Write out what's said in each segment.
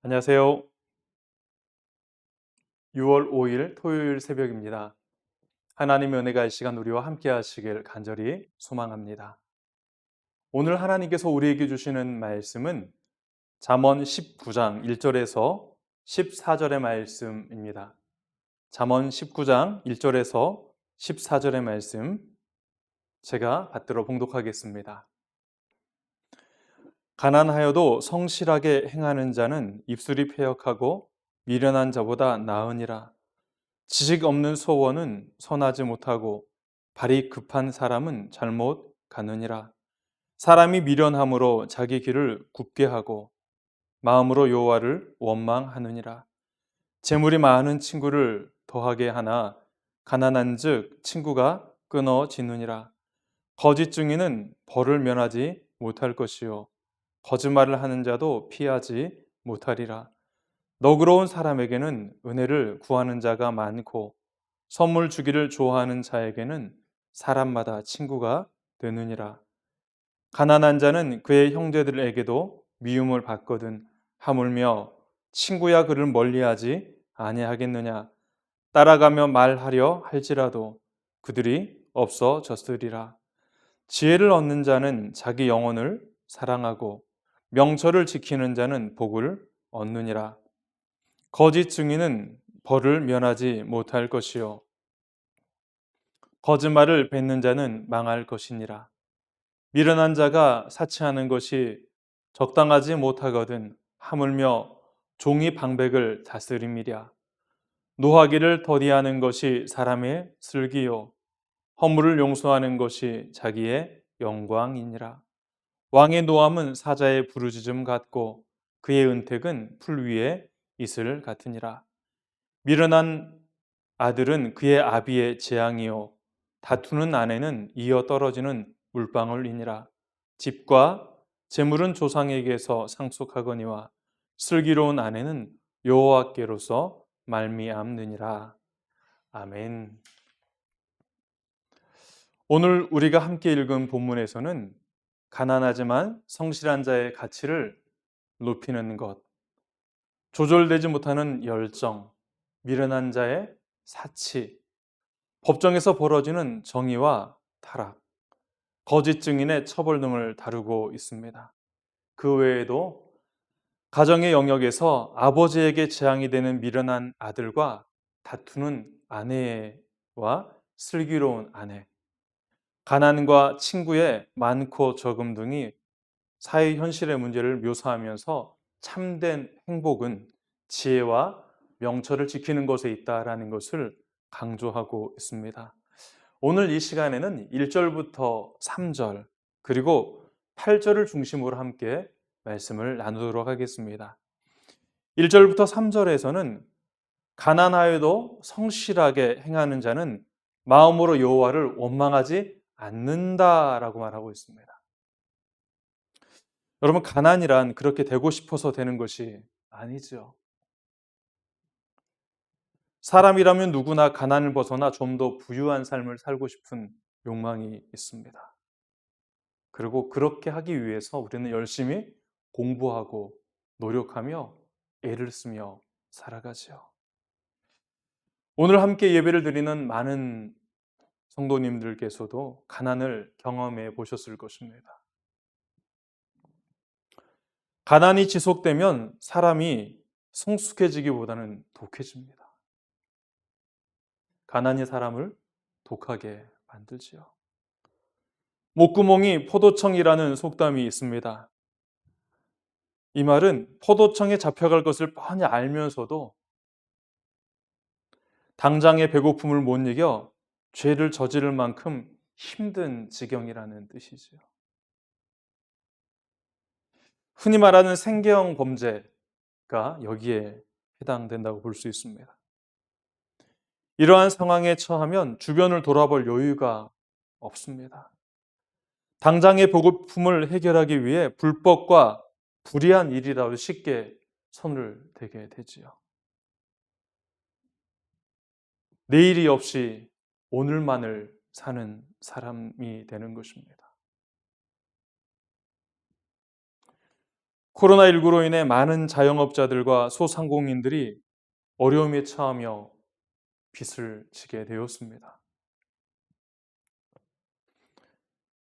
안녕하세요. 6월 5일 토요일 새벽입니다. 하나님의 은혜가 이 시간 우리와 함께 하시길 간절히 소망합니다. 오늘 하나님께서 우리에게 주시는 말씀은 잠언 19장 1절에서 14절의 말씀입니다. 잠언 19장 1절에서 14절의 말씀 제가 받들어 봉독하겠습니다. 가난하여도 성실하게 행하는 자는 입술이 패역하고 미련한 자보다 나으니라. 지식 없는 소원은 선하지 못하고 발이 급한 사람은 잘못 가느니라. 사람이 미련함으로 자기 길을 굽게 하고 마음으로 여호와를 원망하느니라. 재물이 많은 친구를 더하게 하나 가난한즉 친구가 끊어지느니라. 거짓 증인은 벌을 면하지 못할 것이요 거짓말을 하는 자도 피하지 못하리라. 너그러운 사람에게는 은혜를 구하는 자가 많고 선물 주기를 좋아하는 자에게는 사람마다 친구가 되느니라. 가난한 자는 그의 형제들에게도 미움을 받거든 하물며 친구야 그를 멀리하지 아니하겠느냐. 따라가며 말하려 할지라도 그들이 없어졌으리라. 지혜를 얻는 자는 자기 영혼을 사랑하고 명철을 지키는 자는 복을 얻느니라. 거짓 증인은 벌을 면하지 못할 것이요 거짓말을 뱉는 자는 망할 것이니라. 미련한 자가 사치하는 것이 적당하지 못하거든 하물며 종이 방백을 다스림이랴. 노하기를 더디하는 것이 사람의 슬기요 허물을 용서하는 것이 자기의 영광이니라. 왕의 노함은 사자의 부르짖음 같고 그의 은택은 풀 위에 이슬 같으니라. 미련한 아들은 그의 아비의 재앙이요 다투는 아내는 이어 떨어지는 물방울이니라. 집과 재물은 조상에게서 상속하거니와 슬기로운 아내는 여호와께로서 말미암느니라. 아멘. 오늘 우리가 함께 읽은 본문에서는 가난하지만 성실한 자의 가치를 높이는 것, 조절되지 못하는 열정, 미련한 자의 사치, 법정에서 벌어지는 정의와 타락, 거짓 증인의 처벌 등을 다루고 있습니다. 그 외에도 가정의 영역에서 아버지에게 재앙이 되는 미련한 아들과 다투는 아내와 슬기로운 아내, 가난과 친구의 많고 적음 등이 사회 현실의 문제를 묘사하면서 참된 행복은 지혜와 명철을 지키는 것에 있다라는 것을 강조하고 있습니다. 오늘 이 시간에는 1절부터 3절 그리고 8절을 중심으로 함께 말씀을 나누도록 하겠습니다. 1절부터 3절에서는 가난하여도 성실하게 행하는 자는 마음으로 여호와를 원망하지 않는다라고 말하고 있습니다. 여러분, 가난이란 그렇게 되고 싶어서 되는 것이 아니죠. 사람이라면 누구나 가난을 벗어나 좀 더 부유한 삶을 살고 싶은 욕망이 있습니다. 그리고 그렇게 하기 위해서 우리는 열심히 공부하고 노력하며 애를 쓰며 살아가죠. 오늘 함께 예배를 드리는 많은 성도님들께서도 가난을 경험해 보셨을 것입니다. 가난이 지속되면 사람이 성숙해지기보다는 독해집니다. 가난이 사람을 독하게 만들지요. 목구멍이 포도청이라는 속담이 있습니다. 이 말은 포도청에 잡혀갈 것을 뻔히 알면서도 당장의 배고픔을 못 이겨 죄를 저지를 만큼 힘든 지경이라는 뜻이지요. 흔히 말하는 생계형 범죄가 여기에 해당된다고 볼 수 있습니다. 이러한 상황에 처하면 주변을 돌아볼 여유가 없습니다. 당장의 배고픔을 해결하기 위해 불법과 불의한 일이라도 쉽게 손을 대게 되지요. 내일이 없이 오늘만을 사는 사람이 되는 것입니다. 코로나19로 인해 많은 자영업자들과 소상공인들이 어려움에 처하며 빚을 지게 되었습니다.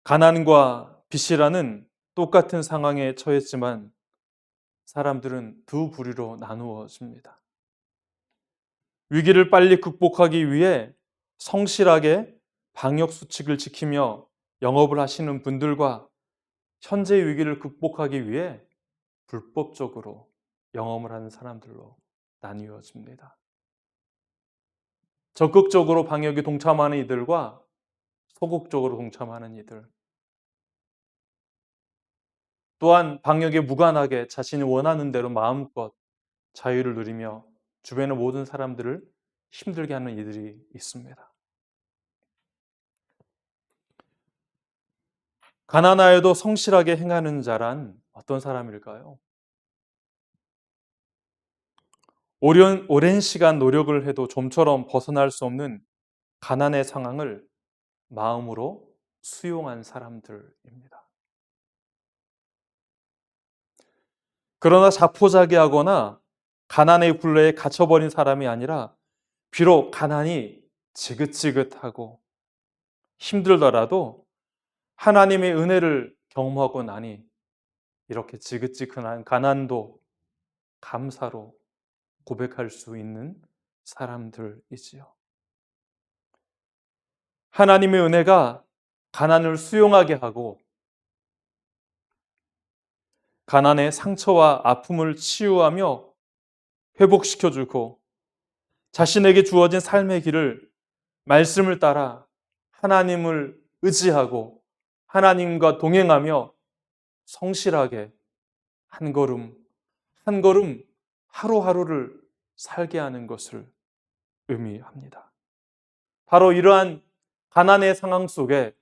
가난과 빚이라는 똑같은 상황에 처했지만 사람들은 두 부류로 나누어집니다. 위기를 빨리 극복하기 위해 성실하게 방역 수칙을 지키며 영업을 하시는 분들과 현재 위기를 극복하기 위해 불법적으로 영업을 하는 사람들로 나뉘어집니다. 적극적으로 방역에 동참하는 이들과 소극적으로 동참하는 이들, 또한 방역에 무관하게 자신이 원하는 대로 마음껏 자유를 누리며 주변의 모든 사람들을 힘들게 하는 이들이 있습니다. 가난하여도 성실하게 행하는 자란 어떤 사람일까요? 오랜 시간 노력을 해도 좀처럼 벗어날 수 없는 가난의 상황을 마음으로 수용한 사람들입니다. 그러나 자포자기하거나 가난의 굴레에 갇혀버린 사람이 아니라 비록 가난이 지긋지긋하고 힘들더라도 하나님의 은혜를 경험하고 나니 이렇게 지긋지긋한 가난도 감사로 고백할 수 있는 사람들이지요. 하나님의 은혜가 가난을 수용하게 하고 가난의 상처와 아픔을 치유하며 회복시켜주고 자신에게 주어진 삶의 길을 말씀을 따라 하나님을 의지하고 하나님과 동행하며 성실하게 한 걸음 한 걸음 하루하루를 살게 하는 것을 의미합니다. 바로 이러한 가난의 상황 속에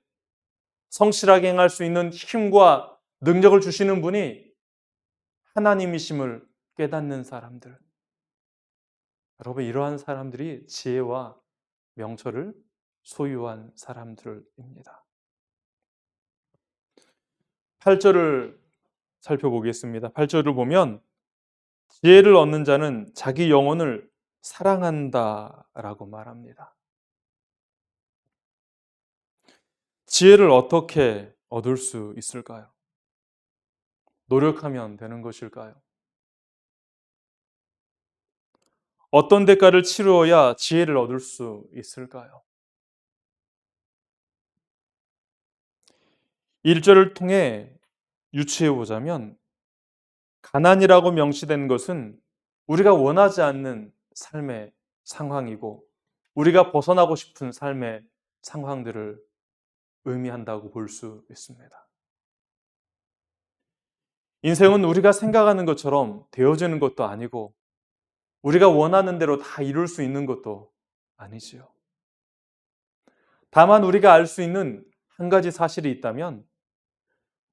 성실하게 행할 수 있는 힘과 능력을 주시는 분이 하나님이심을 깨닫는 사람들. 여러분, 이러한 사람들이 지혜와 명철을 소유한 사람들입니다. 8절을 살펴보겠습니다. 8절을 보면 지혜를 얻는 자는 자기 영혼을 사랑한다라고 말합니다. 지혜를 어떻게 얻을 수 있을까요? 노력하면 되는 것일까요? 어떤 대가를 치루어야 지혜를 얻을 수 있을까요? 1절을 통해 유추해 보자면 가난이라고 명시된 것은 우리가 원하지 않는 삶의 상황이고 우리가 벗어나고 싶은 삶의 상황들을 의미한다고 볼 수 있습니다. 인생은 우리가 생각하는 것처럼 되어지는 것도 아니고 우리가 원하는 대로 다 이룰 수 있는 것도 아니지요. 다만 우리가 알 수 있는 한 가지 사실이 있다면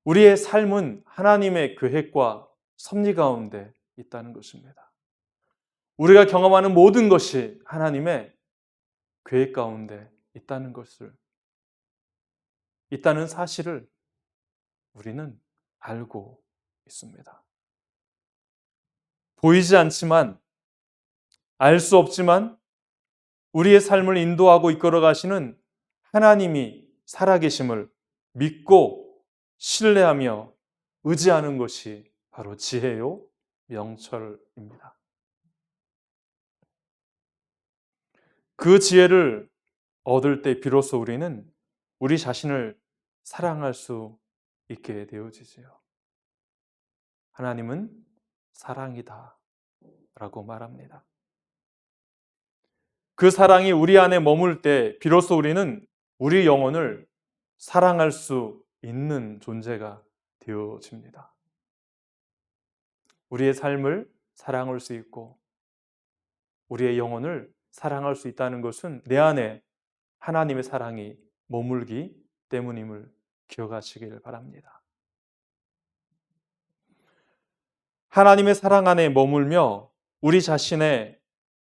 우리의 삶은 하나님의 계획과 섭리 가운데 있다는 것입니다. 우리가 경험하는 모든 것이 하나님의 계획 가운데 있다는 사실을 우리는 알고 있습니다. 보이지 않지만, 알 수 없지만 우리의 삶을 인도하고 이끌어 가시는 하나님이 살아계심을 믿고 신뢰하며 의지하는 것이 바로 지혜요 명철입니다. 그 지혜를 얻을 때 비로소 우리는 우리 자신을 사랑할 수 있게 되어지지요. 하나님은 사랑이다 라고 말합니다. 그 사랑이 우리 안에 머물 때 비로소 우리는 우리 영혼을 사랑할 수 있는 존재가 되어집니다. 우리의 삶을 사랑할 수 있고 우리의 영혼을 사랑할 수 있다는 것은 내 안에 하나님의 사랑이 머물기 때문임을 기억하시길 바랍니다. 하나님의 사랑 안에 머물며 우리 자신의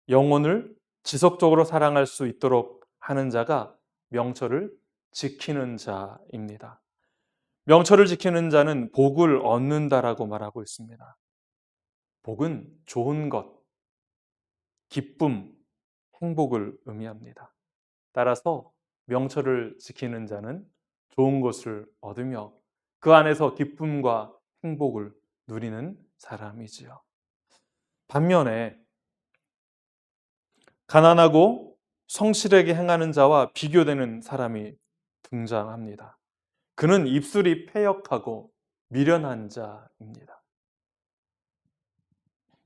영혼을 지속적으로 사랑할 수 있도록 하는 자가 명철을 지키는 자입니다. 명철을 지키는 자는 복을 얻는다라고 말하고 있습니다. 복은 좋은 것, 기쁨, 행복을 의미합니다. 따라서 명철을 지키는 자는 좋은 것을 얻으며 그 안에서 기쁨과 행복을 누리는 사람이지요. 반면에 가난하고 성실하게 행하는 자와 비교되는 사람이 등장합니다. 그는 입술이 패역하고 미련한 자입니다.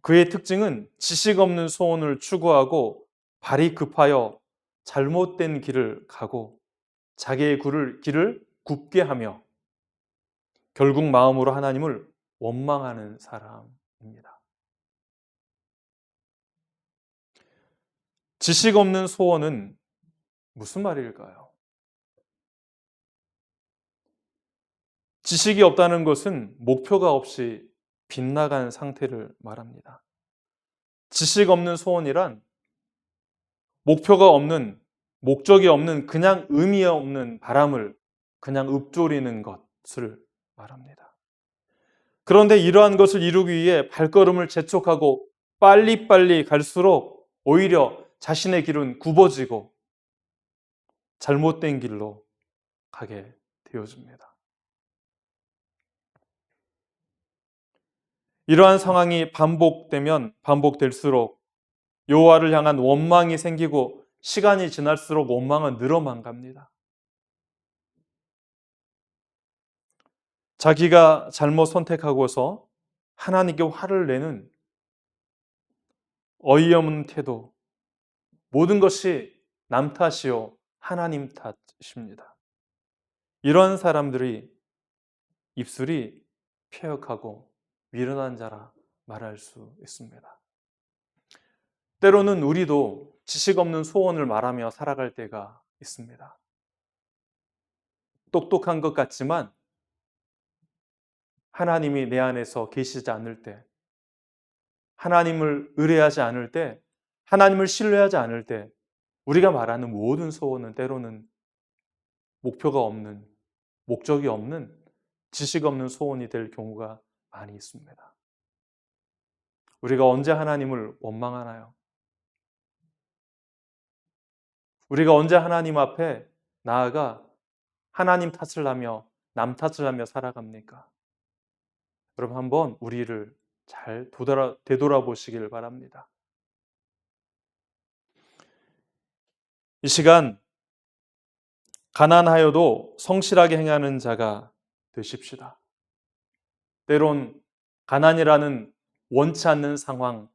그의 특징은 지식 없는 소원을 추구하고 발이 급하여 잘못된 길을 가고 자기의 길을 굽게 하며 결국 마음으로 하나님을 원망하는 사람입니다. 지식 없는 소원은 무슨 말일까요? 지식이 없다는 것은 목표가 없이 빗나간 상태를 말합니다. 지식 없는 소원이란 목표가 없는, 목적이 없는, 그냥 의미 없는 바람을 그냥 읊조리는 것을 말합니다. 그런데 이러한 것을 이루기 위해 발걸음을 재촉하고 빨리빨리 갈수록 오히려 자신의 길은 굽어지고 잘못된 길로 가게 되어집니다. 이러한 상황이 반복되면 반복될수록 여호와를 향한 원망이 생기고 시간이 지날수록 원망은 늘어만 갑니다. 자기가 잘못 선택하고서 하나님께 화를 내는 어이없는 태도, 모든 것이 남 탓이요 하나님 탓입니다. 이런 사람들이 입술이 패역하고 미련한 자라 말할 수 있습니다. 때로는 우리도 지식 없는 소원을 말하며 살아갈 때가 있습니다. 똑똑한 것 같지만 하나님이 내 안에서 계시지 않을 때, 하나님을 의뢰하지 않을 때, 하나님을 신뢰하지 않을 때 우리가 말하는 모든 소원은 때로는 목표가 없는, 목적이 없는, 지식 없는 소원이 될 경우가 많이 있습니다. 우리가 언제 하나님을 원망하나요? 우리가 언제 하나님 앞에 나아가 하나님 탓을 하며 남 탓을 하며 살아갑니까? 여러분 한번 우리를 잘 되돌아보시길 바랍니다. 이 시간 가난하여도 성실하게 행하는 자가 되십시다. 때론 가난이라는 원치 않는 상황,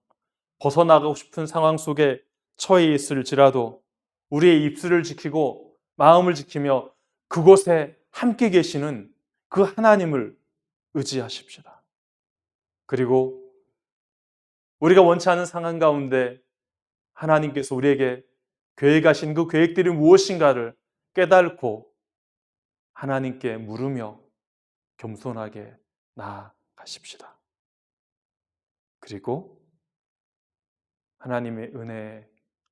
벗어나가고 싶은 상황 속에 처해 있을지라도 우리의 입술을 지키고 마음을 지키며 그곳에 함께 계시는 그 하나님을 의지하십시다. 그리고 우리가 원치 않은 상황 가운데 하나님께서 우리에게 계획하신 그 계획들이 무엇인가를 깨닫고 하나님께 물으며 겸손하게 나아가십시다. 그리고 하나님의 은혜에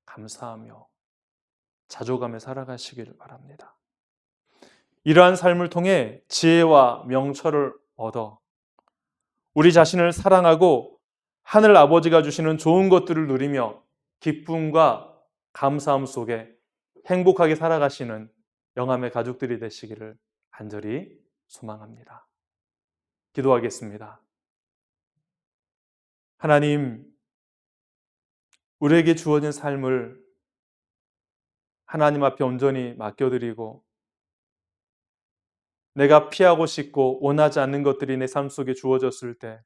감사하며 자족하며 살아가시기를 바랍니다. 이러한 삶을 통해 지혜와 명철을 얻어 우리 자신을 사랑하고 하늘 아버지가 주시는 좋은 것들을 누리며 기쁨과 감사함 속에 행복하게 살아가시는 영함의 가족들이 되시기를 간절히 소망합니다. 기도하겠습니다. 하나님, 우리에게 주어진 삶을 하나님 앞에 온전히 맡겨드리고 내가 피하고 싶고 원하지 않는 것들이 내 삶 속에 주어졌을 때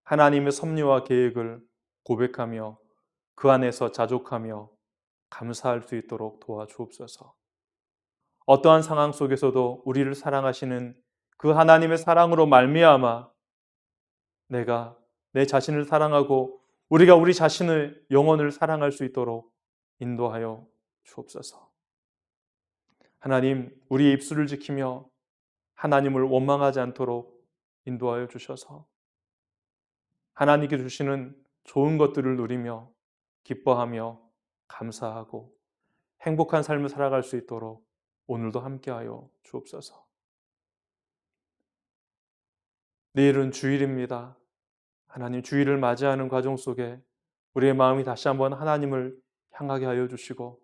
하나님의 섭리와 계획을 고백하며 그 안에서 자족하며 감사할 수 있도록 도와주옵소서. 어떠한 상황 속에서도 우리를 사랑하시는 그 하나님의 사랑으로 말미암아 내가 내 자신을 사랑하고 우리가 우리 자신의 영혼을 사랑할 수 있도록 인도하여 주옵소서. 하나님, 우리의 입술을 지키며 하나님을 원망하지 않도록 인도하여 주셔서 하나님께 주시는 좋은 것들을 누리며 기뻐하며 감사하고 행복한 삶을 살아갈 수 있도록 오늘도 함께하여 주옵소서. 내일은 주일입니다. 하나님, 주일을 맞이하는 과정 속에 우리의 마음이 다시 한번 하나님을 향하게 하여 주시고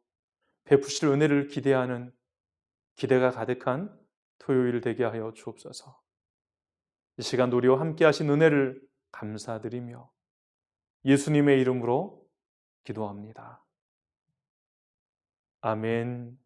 베푸실 은혜를 기대하는 기대가 가득한 토요일 되게 하여 주옵소서. 이 시간 우리와 함께 하신 은혜를 감사드리며 예수님의 이름으로 기도합니다. 아멘.